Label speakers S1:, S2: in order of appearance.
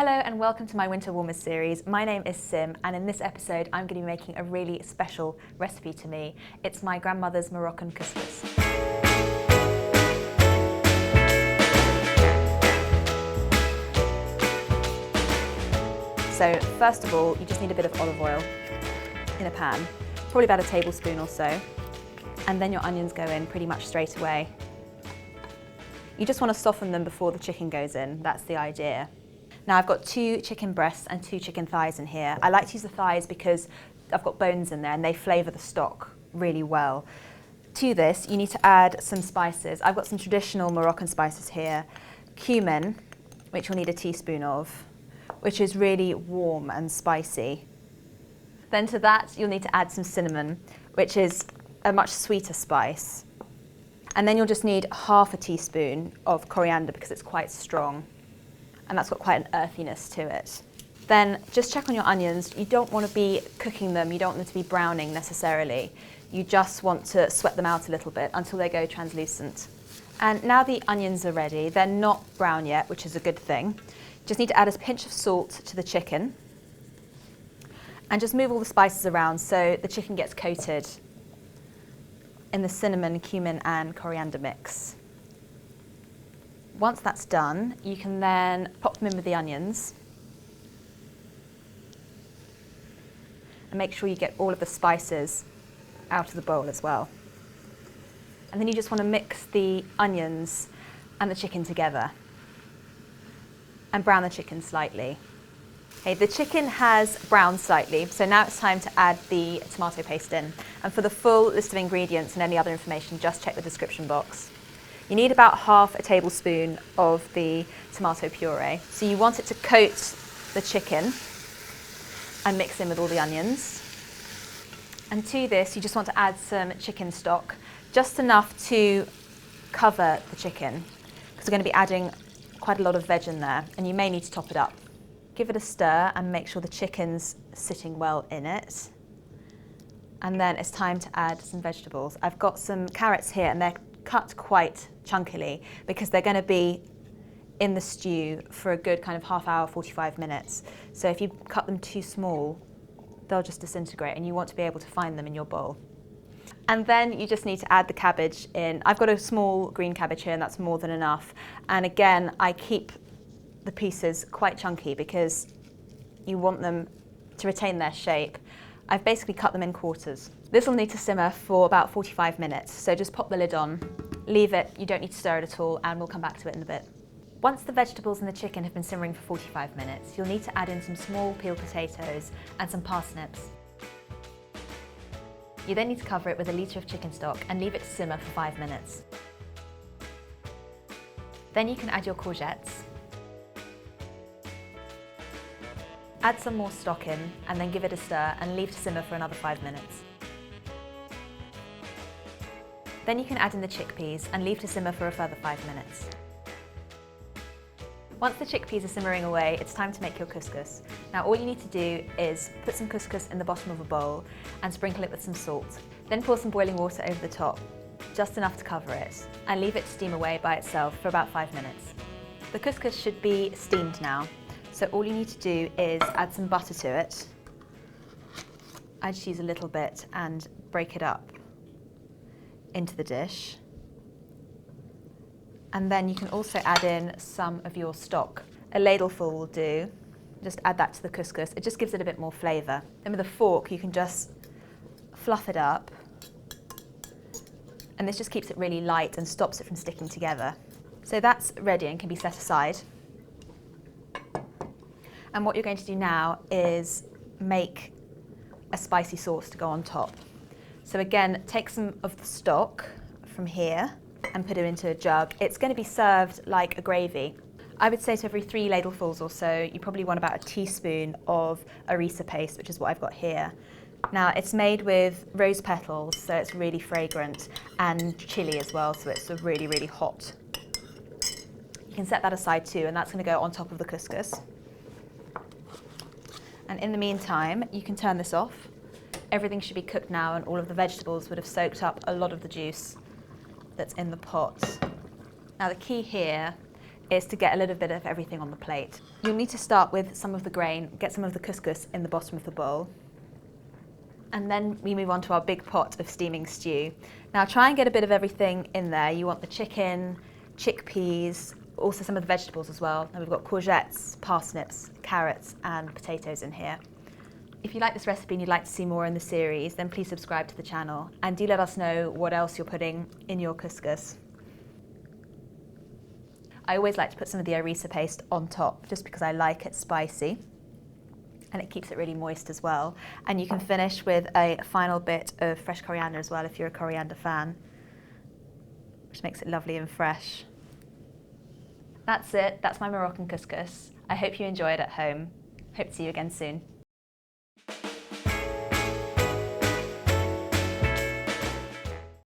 S1: Hello and welcome to my Winter Warmers series. My name is Sim and in this episode I'm going to be making a really special recipe to me. It's my grandmother's Moroccan couscous. So first of all, you just need a bit of olive oil in a pan, probably about a tablespoon or so, and then your onions go in pretty much straight away. You just want to soften them before the chicken goes in, that's the idea. Now I've got 2 chicken breasts and 2 chicken thighs in here. I like to use the thighs because I've got bones in there and they flavour the stock really well. To this, you need to add some spices. I've got some traditional Moroccan spices here. Cumin, which you'll need a teaspoon of, which is really warm and spicy. Then to that, you'll need to add some cinnamon, which is a much sweeter spice. And then you'll just need half a teaspoon of coriander because it's quite strong. And that's got quite an earthiness to it. Then just check on your onions. You don't want to be cooking them, you don't want them to be browning necessarily. You just want to sweat them out a little bit until they go translucent. And now the onions are ready, they're not brown yet, which is a good thing. Just need to add a pinch of salt to the chicken and just move all the spices around so the chicken gets coated in the cinnamon, cumin and coriander mix. Once that's done, you can then pop them in with the onions and make sure you get all of the spices out of the bowl as well. And then you just want to mix the onions and the chicken together and brown the chicken slightly. Okay, the chicken has browned slightly, so now it's time to add the tomato paste in. And for the full list of ingredients and any other information, just check the description box. You need about half a tablespoon of the tomato puree. So you want it to coat the chicken and mix in with all the onions. And to this, you just want to add some chicken stock, just enough to cover the chicken, because we're going to be adding quite a lot of veg in there, and you may need to top it up. Give it a stir and make sure the chicken's sitting well in it. And then it's time to add some vegetables. I've got some carrots here and they're cut quite chunkily because they're going to be in the stew for a good kind of half hour, 45 minutes. So if you cut them too small, they'll just disintegrate and you want to be able to find them in your bowl. And then you just need to add the cabbage in. I've got a small green cabbage here and that's more than enough. And again, I keep the pieces quite chunky because you want them to retain their shape. I've basically cut them in quarters. This will need to simmer for about 45 minutes, so just pop the lid on, leave it, you don't need to stir it at all, and we'll come back to it in a bit. Once the vegetables and the chicken have been simmering for 45 minutes, you'll need to add in some small peeled potatoes and some parsnips. You then need to cover it with a litre of chicken stock and leave it to simmer for 5 minutes. Then you can add your courgettes. Add some more stock in and then give it a stir and leave to simmer for another 5 minutes. Then you can add in the chickpeas and leave to simmer for a further 5 minutes. Once the chickpeas are simmering away, it's time to make your couscous. Now all you need to do is put some couscous in the bottom of a bowl and sprinkle it with some salt. Then pour some boiling water over the top, just enough to cover it, and leave it to steam away by itself for about 5 minutes. The couscous should be steamed now. So all you need to do is add some butter to it. I just use a little bit and break it up into the dish. And then you can also add in some of your stock. A ladleful will do. Just add that to the couscous. It just gives it a bit more flavour. Then with a fork you can just fluff it up. And this just keeps it really light and stops it from sticking together. So that's ready and can be set aside. And what you're going to do now is make a spicy sauce to go on top. So again, take some of the stock from here and put it into a jug. It's going to be served like a gravy. I would say to every 3 ladlefuls or so, you probably want about a teaspoon of harissa paste, which is what I've got here. Now it's made with rose petals, so it's really fragrant, and chili as well, so it's really, really hot. You can set that aside too, and that's going to go on top of the couscous. And in the meantime, you can turn this off. Everything should be cooked now and all of the vegetables would have soaked up a lot of the juice that's in the pot. Now the key here is to get a little bit of everything on the plate. You'll need to start with some of the grain, get some of the couscous in the bottom of the bowl. And then we move on to our big pot of steaming stew. Now try and get a bit of everything in there. You want the chicken, chickpeas, also some of the vegetables as well. And we've got courgettes, parsnips, carrots, and potatoes in here. If you like this recipe and you'd like to see more in the series, then please subscribe to the channel. And do let us know what else you're putting in your couscous. I always like to put some of the harissa paste on top just because I like it spicy. And it keeps it really moist as well. And you can finish with a final bit of fresh coriander as well if you're a coriander fan, which makes it lovely and fresh. That's it, that's my Moroccan couscous. I hope you enjoy it at home. Hope to see you again soon.